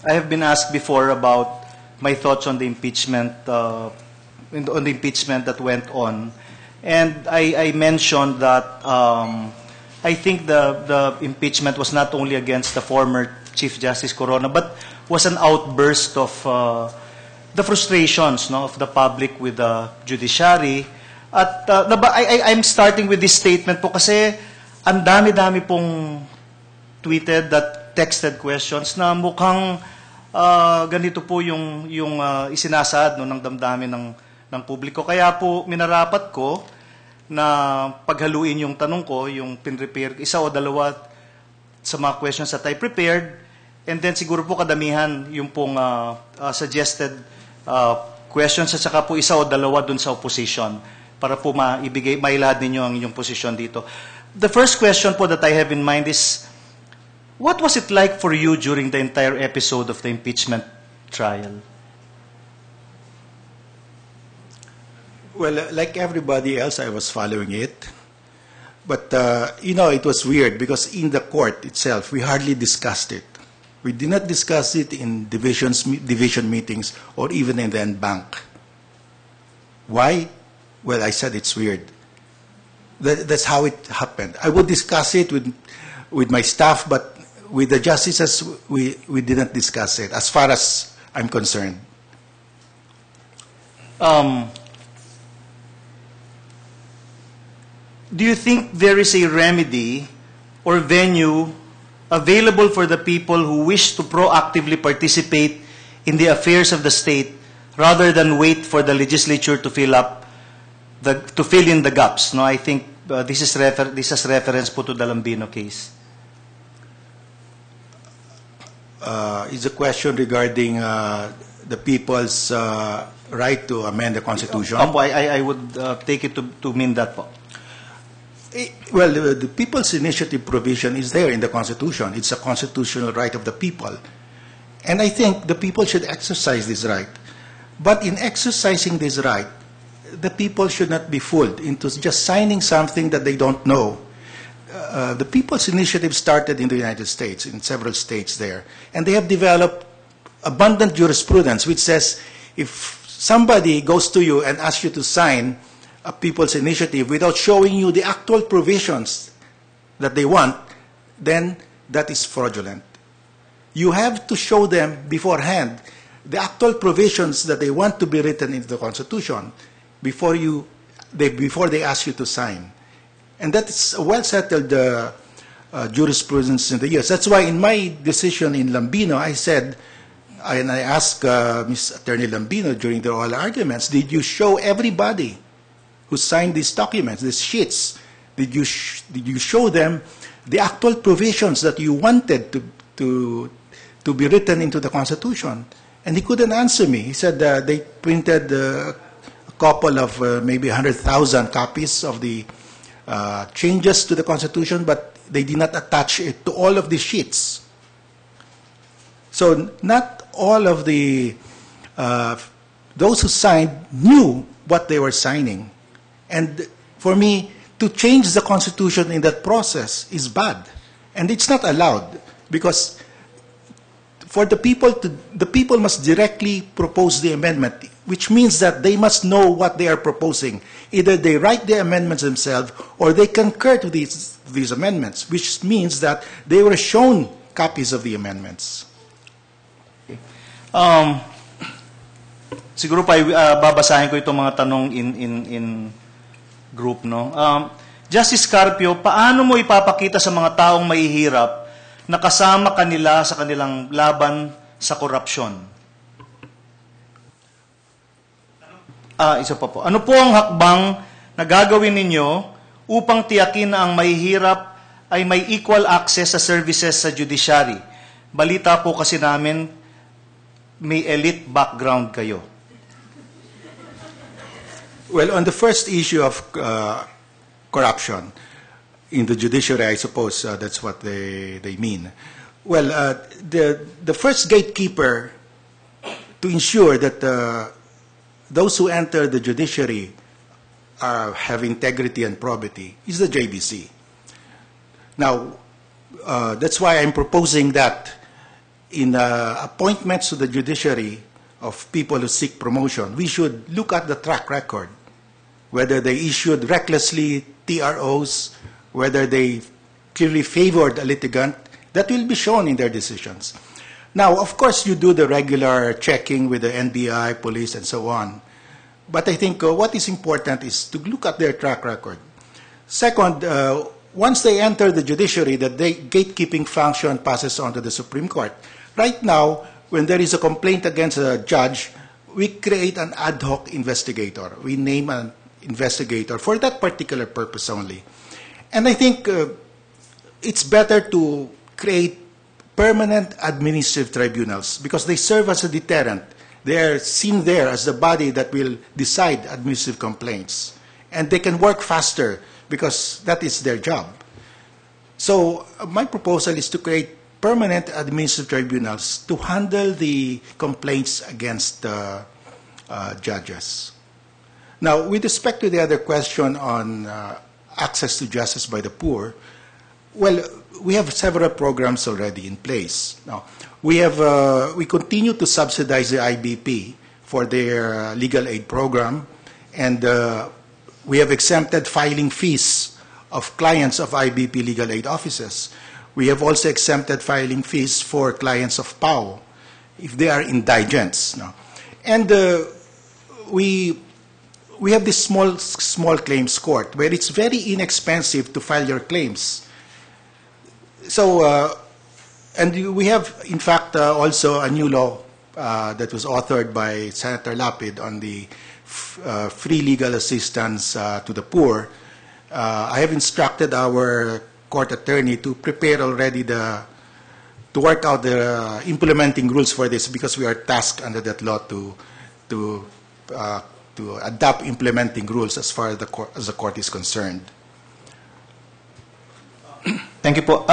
I have been asked before about my thoughts on the impeachment, that went on, and I mentioned that I think the impeachment was not only against the former Chief Justice Corona, but was an outburst of the frustrations, no, of the public with the judiciary. At I'm starting with this statement po kasi ang dami-dami pong tweeted that texted questions na mukhang ganito po yung isinasaad, no, ng damdamin ng publiko. Kaya po minarapat ko na paghaluin yung tanong ko, yung pinrepare, isa o dalawa sa mga questions that I prepared, and then siguro po kadamihan yung pong suggested questions at saka po isa o dalawa dun sa opposition para po mailahad ninyo ang inyong posisyon dito. The first question po that I have in mind is, what was it like for you during the entire episode of the impeachment trial? Well, like everybody else, I was following it. But, it was weird because in the court itself, we hardly discussed it. We did not discuss it in division meetings or even in the bank. Why? Well, I said it's weird. That's how it happened. I would discuss it with my staff, but with the justices, we didn't discuss it, as far as I'm concerned. Do you think there is a remedy or venue available for the people who wish to proactively participate in the affairs of the state rather than wait for the legislature to fill in the gaps? No, I think this is reference po to the Lambino case. Is a question regarding the people's right to amend the Constitution. Opo, I would take it to mean that po. Well, the people's initiative provision is there in the Constitution. It's a constitutional right of the people. And I think the people should exercise this right. But in exercising this right, the people should not be fooled into just signing something that they don't know. The people's initiative started in the United States, in several states there. And they have developed abundant jurisprudence which says if somebody goes to you and asks you to sign a people's initiative without showing you the actual provisions that they want, then that is fraudulent. You have to show them beforehand the actual provisions that they want to be written into the Constitution before they ask you to sign. And that is a well-settled jurisprudence in the years. That's why in my decision in Lambino, I said, and I asked Ms. Attorney Lambino during the oral arguments, did you show everybody who signed these documents, these sheets, did you show them the actual provisions that you wanted to be written into the Constitution? And he couldn't answer me. He said they printed a couple of maybe 100,000 copies of the changes to the Constitution, but they did not attach it to all of the sheets. So not all of the those who signed knew what they were signing. And for me, to change the Constitution in that process is bad. And it's not allowed because for the people must directly propose the amendment, which means that they must know what they are proposing. Either they write the amendments themselves or they concur to these amendments, which means that they were shown copies of the amendments. Siguro pa babasahin ko itong mga tanong in group, no? Justice Carpio, paano mo ipapakita sa mga taong mahihirap na kasama kanila sa kanilang laban sa korupsyon? Isa pa po. Ano po ang hakbang na gagawin ninyo upang tiyakin na ang mahihirap ay may equal access sa services sa judiciary? Balita po kasi namin may elite background kayo. Well, on the first issue of corruption in the judiciary, I suppose that's what they mean. Well, the first gatekeeper to ensure that those who enter the judiciary have integrity and probity is the JBC. Now, that's why I'm proposing that in appointments to the judiciary of people who seek promotion, we should look at the track record, whether they issued recklessly TROs, whether they clearly favored a litigant. That will be shown in their decisions. Now, of course, you do the regular checking with the NBI, police, and so on. But I think what is important is to look at their track record. Second, once they enter the judiciary, the gatekeeping function passes on to the Supreme Court. Right now, when there is a complaint against a judge, we create an ad hoc investigator. We name an investigator for that particular purpose only. And I think it's better to create permanent administrative tribunals because they serve as a deterrent. They are seen there as the body that will decide administrative complaints. And they can work faster because that is their job. So my proposal is to create permanent administrative tribunals to handle the complaints against judges. Now, with respect to the other question on access to justice by the poor, well, we have several programs already in place. Now, we continue to subsidize the IBP for their legal aid program, and we have exempted filing fees of clients of IBP legal aid offices. We have also exempted filing fees for clients of PAO if they are indigents. No? And we have this small claims court where it's very inexpensive to file your claims. So, and we have, in fact, also a new law that was authored by Senator Lapid on the free legal assistance to the poor. I have instructed our court attorney to prepare already to work out the implementing rules for this because we are tasked under that law to adopt implementing rules as far as the court is concerned. Thank you po.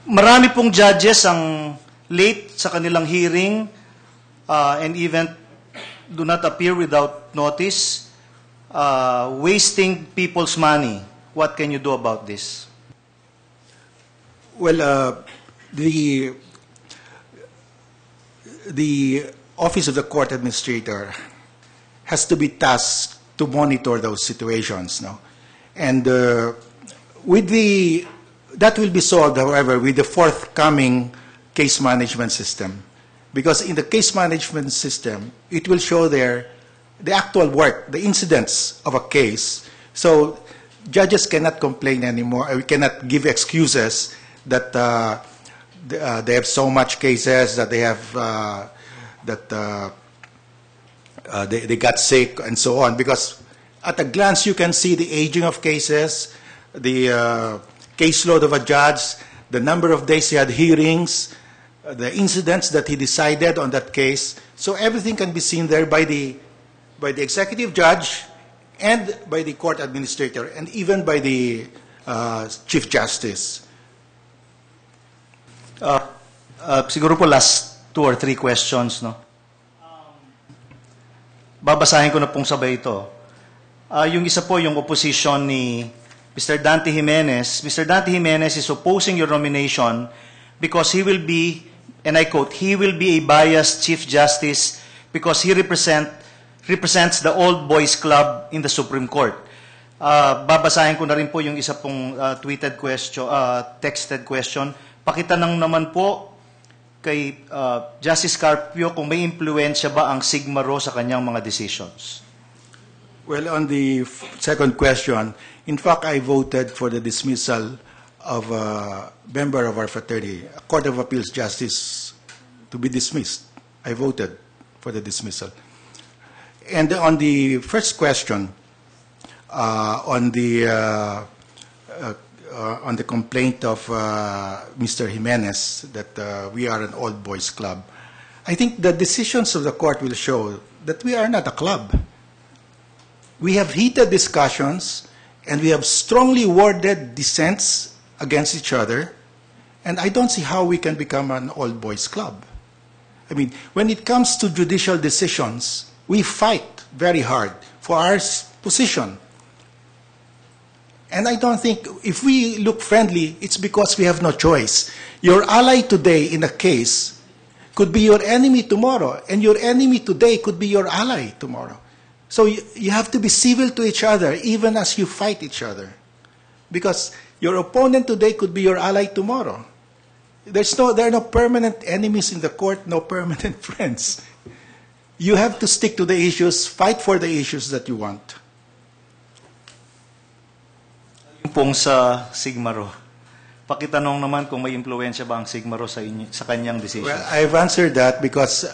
Marami pong judges ang late sa kanilang hearing and even do not appear without notice, wasting people's money. What can you do about this? Well, the Office of the Court Administrator has to be tasked to monitor those situations, no? And that will be solved, however, with the forthcoming case management system. Because in the case management system, it will show there the actual work, the incidents of a case. So judges cannot complain anymore. We cannot give excuses that they have so much cases, that they have they got sick and so on. Because at a glance, you can see the aging of cases, the caseload of a judge, the number of days he had hearings, the incidents that he decided on that case. So everything can be seen there by the executive judge and by the court administrator and even by the Chief Justice. Siguro po last 2 or 3 questions, no? Babasahin ko na pong sabay ito. Yung isa po, yung opposition ni Mr. Dante Jimenez. Mr. Dante Jimenez is opposing your nomination because he will be, and I quote, he will be a biased Chief Justice because he represents the old boys club in the Supreme Court. Babasahin ko na rin po yung isa pong tweeted question, texted question. Pakitanong naman po kay Justice Carpio kung may impluensya ba ang Sigma Rho sa kanyang mga decisions. Well, on the second question, in fact, I voted for the dismissal of a member of our fraternity, a Court of Appeals Justice, to be dismissed. I voted for the dismissal. And on the first question, on the complaint of Mr. Jimenez that we are an old boys club, I think the decisions of the court will show that we are not a club. We have heated discussions and we have strongly worded dissents against each other, and I don't see how we can become an old boys club. I mean, when it comes to judicial decisions, we fight very hard for our position. And I don't think, if we look friendly, it's because we have no choice. Your ally today in a case could be your enemy tomorrow, and your enemy today could be your ally tomorrow. So you have to be civil to each other, even as you fight each other. Because your opponent today could be your ally tomorrow. There are no permanent enemies in the court, no permanent friends. You have to stick to the issues, fight for the issues that you want. Yung pong sa Sigmaro, pakitanong naman kung may impluwensya ba ang Sigmaro sa kanyang decision. Well, I've answered that because